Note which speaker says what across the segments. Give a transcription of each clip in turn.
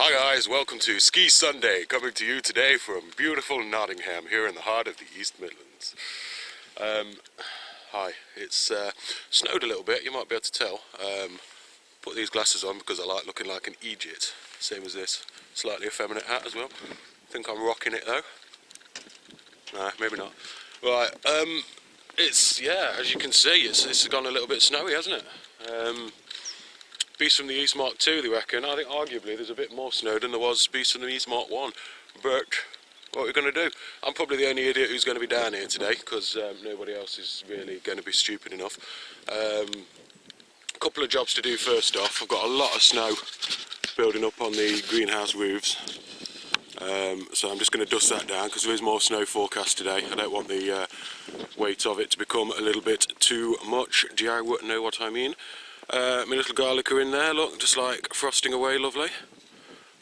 Speaker 1: Hi guys, welcome to Ski Sunday, coming to you today from beautiful Nottingham, here in the heart of the East Midlands. Hi, it's snowed a little bit, you might be able to tell. Put these glasses on because I like looking like an Egypt, same as this slightly effeminate hat as well. Think I'm rocking it though. Nah, maybe not. Right, yeah, as you can see, it's gone a little bit snowy, hasn't it? Beast from the East Mark 2, they reckon. I think arguably there's a bit more snow than there was Beast from the East Mark 1. But what are we going to do? I'm probably the only idiot who's going to be down here today because nobody else is really going to be stupid enough. A couple of jobs to do first off. I've got a lot of snow building up on the greenhouse roofs. So I'm just going to dust that down because there is more snow forecast today. I don't want the weight of it to become a little bit too much. Do you know what I mean? My little garlic are in there, look, just like frosting away lovely.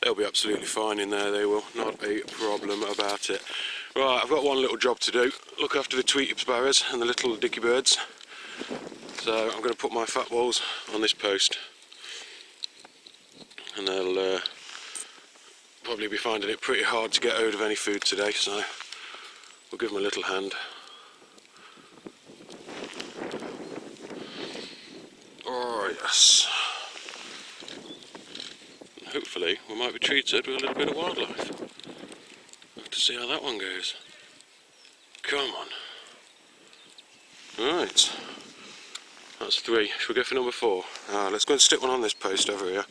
Speaker 1: They'll be absolutely fine in there, they will, not a problem about it. Right, I've got one little job to do, look after the tweety sparrows and the little dicky birds. So I'm going to put my fat balls on this post and they'll probably be finding it pretty hard to get hold of any food today, so we'll give them a little hand. Oh yes. And hopefully we might be treated with a little bit of wildlife. Have to see how that one goes. Come on. Right. That's 3. Should we go for number 4? Let's go and stick one on this post over here.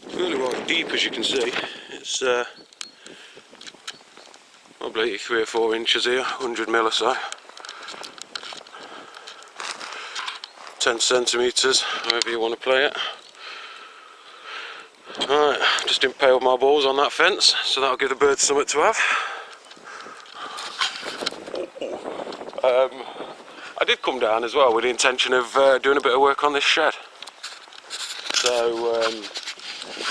Speaker 1: It's really quite deep, as you can see. It's probably 3 or 4 inches here, 100 mil or so. 10 centimetres, however you want to play it. Right, just impaled my balls on that fence, so that'll give the birds something to have. I did come down as well with the intention of doing a bit of work on this shed. So,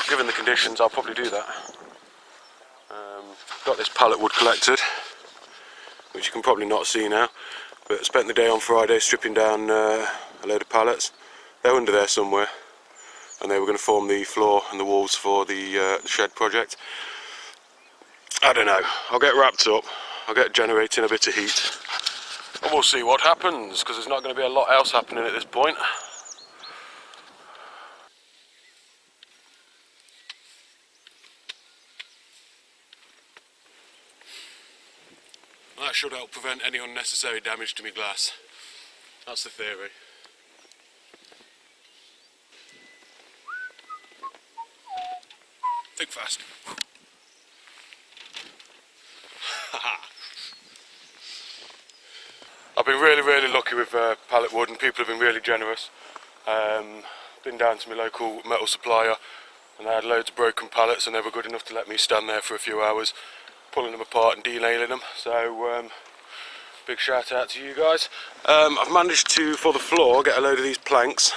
Speaker 1: given the conditions, I'll probably do that. Got this pallet wood collected, which you can probably not see now, but spent the day on Friday stripping down a load of pallets. They're under there somewhere, and they were going to form the floor and the walls for the shed project. I don't know, I'll get wrapped up, I'll get generating a bit of heat, and we'll see what happens, because there's not going to be a lot else happening at this point. That should help prevent any unnecessary damage to my glass. That's the theory. Think fast. I've been really lucky with pallet wood, and people have been really generous. Been down to my local metal supplier and they had loads of broken pallets, and they were good enough to let me stand there for a few hours pulling them apart and denailing them. So big shout out to you guys. I've managed to, for the floor, get a load of these planks.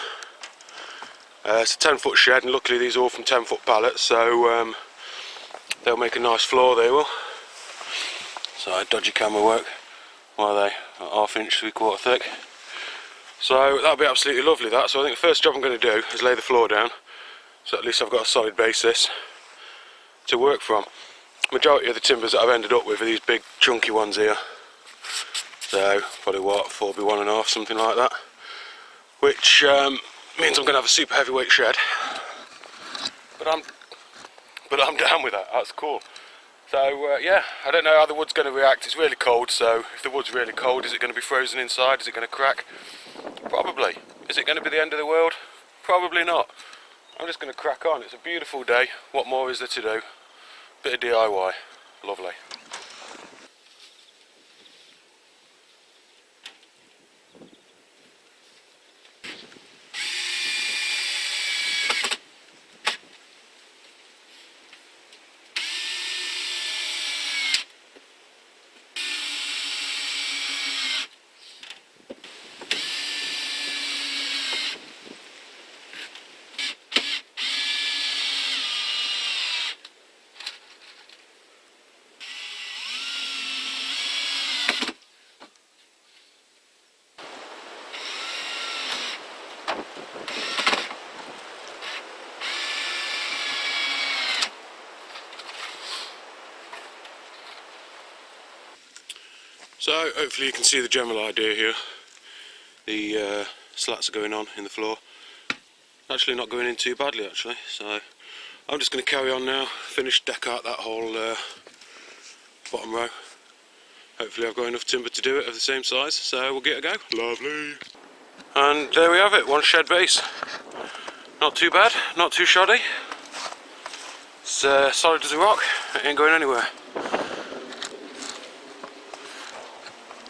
Speaker 1: It's a 10-foot shed, and luckily these are all from 10-foot pallets, so they'll make a nice floor, they will. So dodgy camera work. What are they? About 1/2 inch, 3/4 thick. So that'll be absolutely lovely, that. So I think the first job I'm going to do is lay the floor down, so at least I've got a solid basis to work from. Majority of the timbers that I've ended up with are these big chunky ones here. So probably what, 4x1.5, something like that. Which means I'm going to have a super heavyweight shed. But I'm down with that. That's cool. So yeah, I don't know how the wood's going to react. It's really cold, so if the wood's really cold, is it going to be frozen inside? Is it going to crack? Probably. Is it going to be the end of the world? Probably not. I'm just going to crack on. It's a beautiful day. What more is there to do? Bit of DIY. Lovely. So hopefully you can see the general idea here. The slats are going on in the floor. Actually not going in too badly actually, so I'm just going to carry on now, finish deck out that whole bottom row. Hopefully I've got enough timber to do it of the same size, so we'll get a go. Lovely! And there we have it, one shed base. Not too bad, not too shoddy. It's solid as a rock, it ain't going anywhere.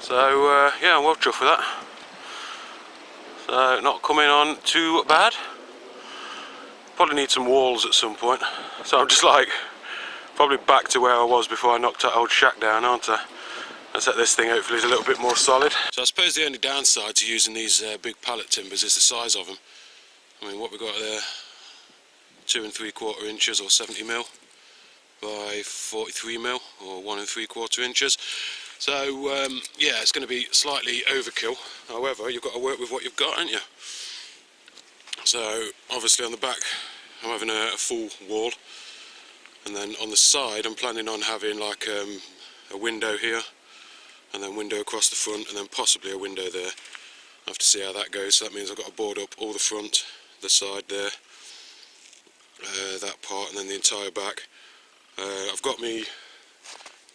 Speaker 1: So yeah, I'm well chuffed with that. So not coming on too bad. Probably need some walls at some point. So I'm just like, probably back to where I was before I knocked that old shack down, aren't I? Let's set this thing hopefully is a little bit more solid. So I suppose the only downside to using these big pallet timbers is the size of them. I mean, what we got there, 2 3/4 inches or 70 mil by 43 mil or 1 3/4 inches. So yeah, it's going to be slightly overkill. However, you've got to work with what you've got, haven't you? So obviously on the back I'm having a full wall, and then on the side I'm planning on having like a window here, and then window across the front, and then possibly a window there. I have to see how that goes. So that means I've got to board up all the front, the side there, that part, and then the entire back. I've got me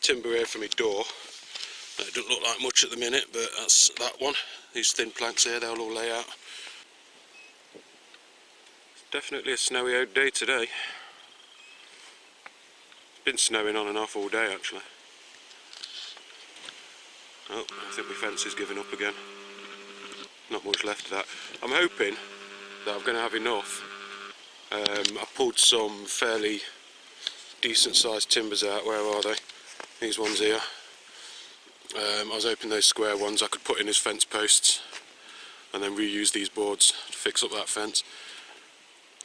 Speaker 1: timber here for my door. It doesn't look like much at the minute, but that's that one. These thin planks here, they'll all lay out. It's definitely a snowy out day today. It's been snowing on and off all day actually. Oh, I think my fence is giving up again. Not much left of that. I'm hoping that I'm going to have enough. I pulled some fairly decent sized timbers out. Where are they? These ones here. I was hoping those square ones I could put in as fence posts and then reuse these boards to fix up that fence.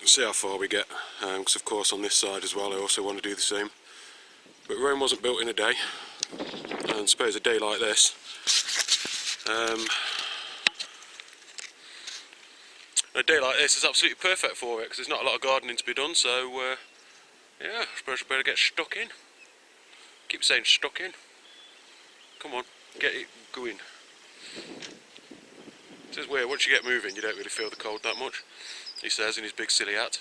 Speaker 1: See how far we get, because of course on this side as well I also want to do the same. But Rome wasn't built in a day, and I suppose a day like this, is absolutely perfect for it, because there's not a lot of gardening to be done. So yeah, I suppose I better get stuck in. Keep saying stuck in. Come on, get it going. It is weird, once you get moving you don't really feel the cold that much, he says in his big silly hat,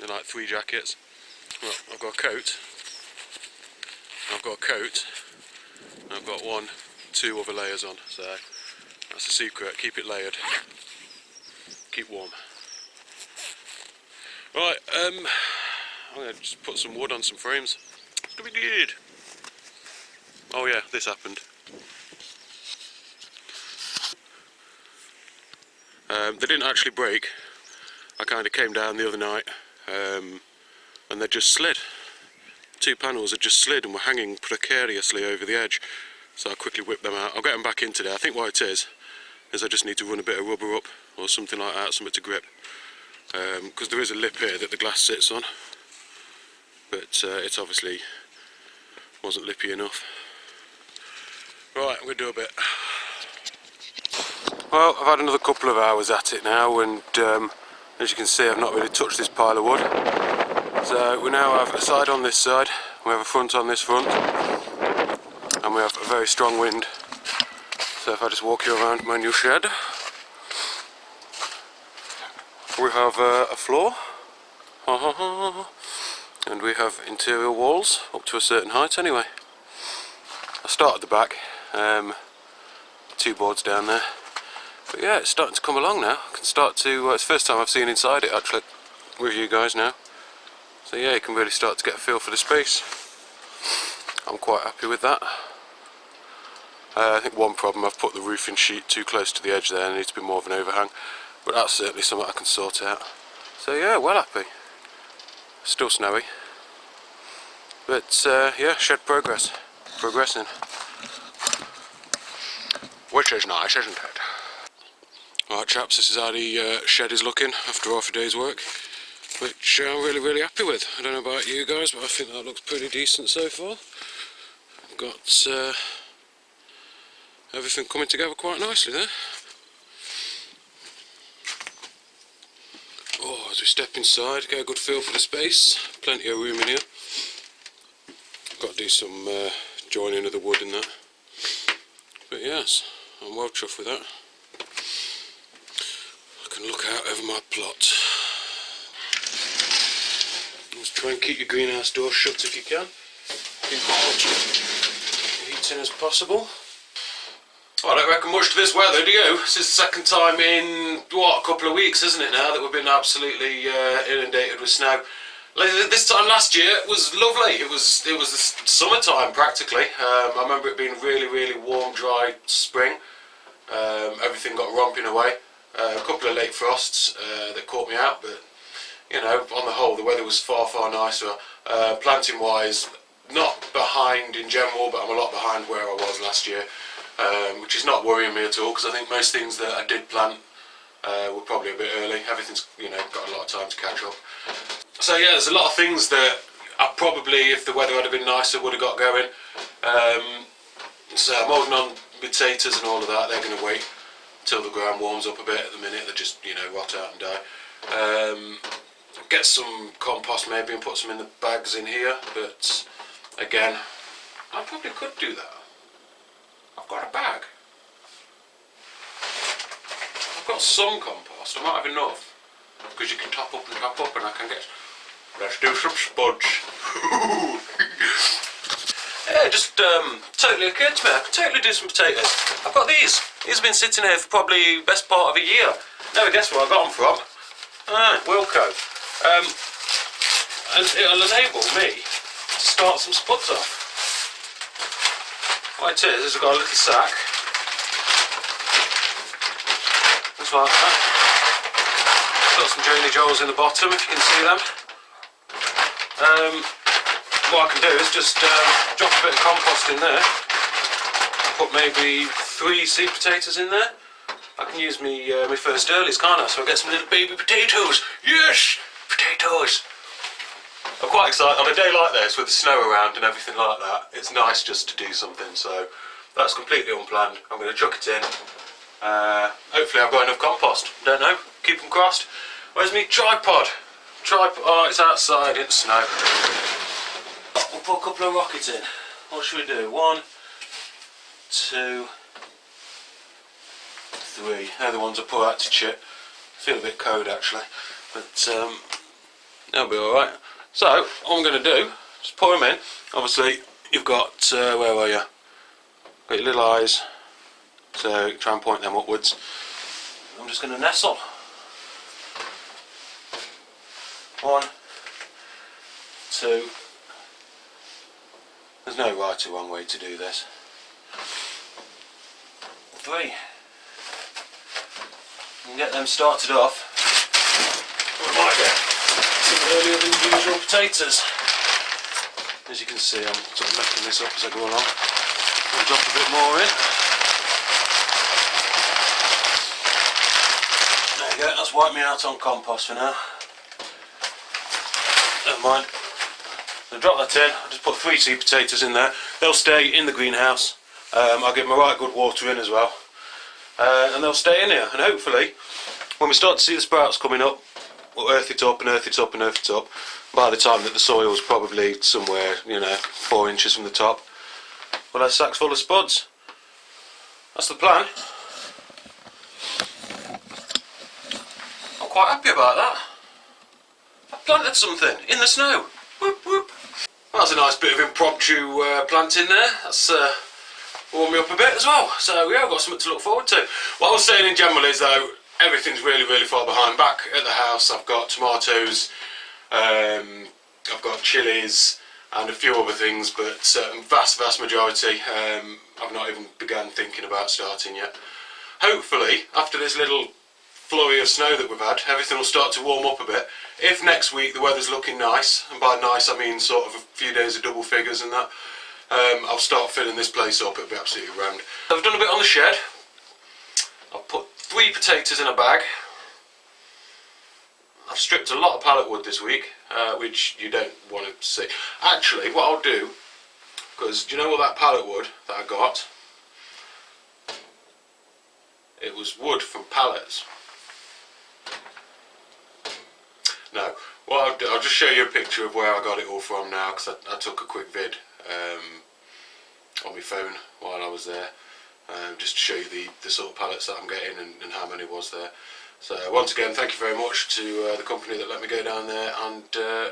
Speaker 1: in like 3 jackets. Well, I've got a coat, I've got 1, 2 other layers on, so that's the secret, keep it layered, keep warm. Right, I'm going to just put some wood on some frames, it's going to be good. Oh yeah, this happened. They didn't actually break. I kind of came down the other night and they just slid. 2 panels had just slid and were hanging precariously over the edge. So I quickly whipped them out. I'll get them back in today. I think what it is I just need to run a bit of rubber up or something like that, something to grip. Because there is a lip here that the glass sits on. But it obviously wasn't lippy enough. Right, I'm going to do a bit. Well, I've had another couple of hours at it now, and as you can see I've not really touched this pile of wood. So we now have a side on this side, we have a front on this front, and we have a very strong wind. So if I just walk you around my new shed, we have a floor, and we have interior walls up to a certain height anyway. I start at the back, 2 boards down there. But yeah, it's starting to come along now. I can start to, it's the first time I've seen inside it actually, with you guys now. So yeah, you can really start to get a feel for the space. I'm quite happy with that. I think one problem, I've put the roofing sheet too close to the edge there, there needs to be more of an overhang. But that's certainly something I can sort out. So yeah, well happy. Still snowy. But yeah, shed progress. Progressing. Which is nice, isn't it? Right chaps, this is how the shed is looking after half a day's work, which I'm really happy with. I don't know about you guys, but I think that looks pretty decent so far. Got everything coming together quite nicely there. Oh, as we step inside, get a good feel for the space. Plenty of room in here. Got to do some joining of the wood and that. But yes, I'm well chuffed with that. I can look out over my plot. Just try and keep your greenhouse door shut if you can. Keep as much heat in as possible. I don't reckon much to this weather, do you? This is the second time in, what, a couple of weeks, isn't it now, that we've been absolutely inundated with snow. This time last year it was lovely. It was the summertime practically. I remember it being really warm, dry spring. Everything got romping away. A couple of late frosts that caught me out, but you know, on the whole, the weather was far nicer. Planting wise, not behind in general, but I'm a lot behind where I was last year, which is not worrying me at all, because I think most things that I did plant were probably a bit early. Everything's, you know, got a lot of time to catch up. So yeah, there's a lot of things that I probably, if the weather had been nicer, would have got going. So I'm holding on potatoes and all of that. They're going to wait till the ground warms up a bit. At the minute, they just, you know, rot out and die. Get some compost maybe and put some in the bags in here, but again, I probably could do that. I've got a bag. I've got some compost. I might have enough, because you can top up and I can get... Let's do some spuds. Yeah, just totally occurred to me, I could totally do some potatoes. I've got these. These have been sitting here for probably the best part of a year. Never guess where I got them from. Wilco. And it'll enable me to start some spuds off. What it is I've got a little sack. Just like that. Got some drainage holes in the bottom, if you can see them. What I can do is just drop a bit of compost in there. Put maybe 3 seed potatoes in there. I can use my first earlies, can't I? So I get some little baby potatoes. Yes! Potatoes! I'm quite excited. On a day like this, with the snow around and everything like that, it's nice just to do something. So that's completely unplanned. I'm going to chuck it in. Hopefully I've got enough compost. Don't know. Keep them crossed. Where's my tripod? Oh, it's outside in the snow. We'll put a couple of rockets in. What should we do? 1, 2, 3. They're the ones I put out to chip. Feel a bit cold actually, but they'll be alright. So, what I'm going to do, just pour them in. Obviously, you've got, where are you? Got your little eyes, so try and point them upwards. I'm just going to nestle. 1, 2. There's no right or wrong way to do this. 3. And get them started off. We might get some earlier than usual potatoes. As you can see, I'm sort of making this up as I go along. I'll drop a bit more in. There you go, that's wiped me out on compost for now. Never mind. I'll drop that in. I'll just put 3 seed potatoes in there. They'll stay in the greenhouse. I'll give them a right good water in as well. And they'll stay in here, and hopefully when we start to see the sprouts coming up, we'll earth it up and earth it up and earth it up. By the time that the soil's probably somewhere, you know, 4 inches from the top, we'll have sacks full of spuds. That's the plan. I'm quite happy about that. I planted something in the snow. Whoop whoop. Well, that's a nice bit of impromptu planting there. That's warm me up a bit as well. So yeah, I've got something to look forward to. What I was saying in general is though, everything's really far behind. Back at the house I've got tomatoes, I've got chilies and a few other things, but vast majority I've not even begun thinking about starting yet. Hopefully after this little flurry of snow that we've had, everything will start to warm up a bit. If next week the weather's looking nice, and by nice I mean sort of a few days of double figures and that, I'll start filling this place up. It'll be absolutely rammed. I've done a bit on the shed. I've put 3 potatoes in a bag. I've stripped a lot of pallet wood this week, which you don't want to see. Actually, what I'll do, because do you know all that pallet wood that I got? It was wood from pallets. No, what I'll do, I'll just show you a picture of where I got it all from now, because I took a quick vid on my phone while I was there. just to show you the sort of pallets that I'm getting and how many was there. So once again, thank you very much to the company that let me go down there and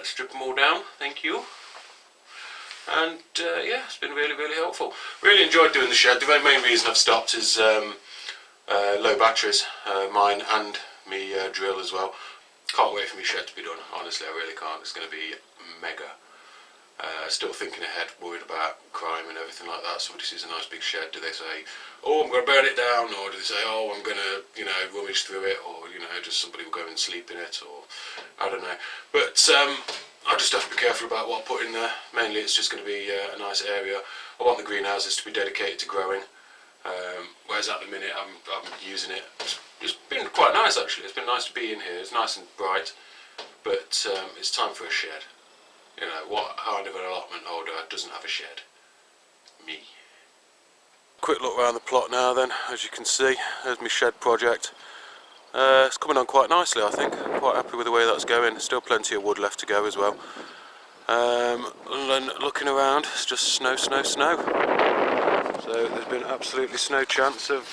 Speaker 1: strip them all down. Thank you. And yeah, it's been really, really helpful. Really enjoyed doing the shed. The main reason I've stopped is low batteries, mine and me drill as well. Can't wait for my shed to be done. Honestly, I really can't. It's going to be mega. Still thinking ahead, worried about crime and everything like that. Somebody sees a nice big shed, do they say, oh, I'm going to burn it down, or do they say, oh, I'm going to, you know, rummage through it, or, you know, just somebody will go and sleep in it, or I don't know. But I just have to be careful about what I put in there. Mainly it's just going to be a nice area. I want the greenhouses to be dedicated to growing, whereas at the minute I'm using it. It's been quite nice actually. It's been nice to be in here. It's nice and bright, but it's time for a shed. You know, what kind of an allotment holder doesn't have a shed? Me. Quick look around the plot now then. As you can see, there's my shed project. It's coming on quite nicely, I think. Quite happy with the way that's going. Still plenty of wood left to go as well. And then looking around, it's just snow, snow, snow. So there's been absolutely no chance of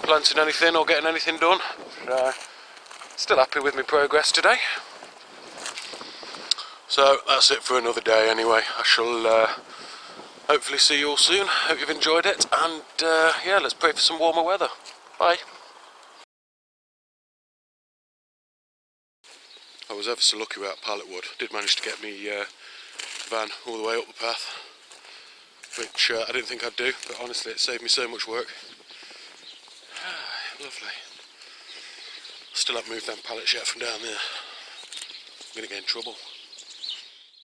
Speaker 1: planting anything or getting anything done. Still happy with my progress today. So that's it for another day anyway. I shall hopefully see you all soon. Hope you've enjoyed it, and yeah, let's pray for some warmer weather. Bye. I was ever so lucky without pallet wood. Did manage to get me van all the way up the path, which I didn't think I'd do, but honestly it saved me so much work. Lovely. Still haven't moved that pallets yet from down there. I'm going to get in trouble.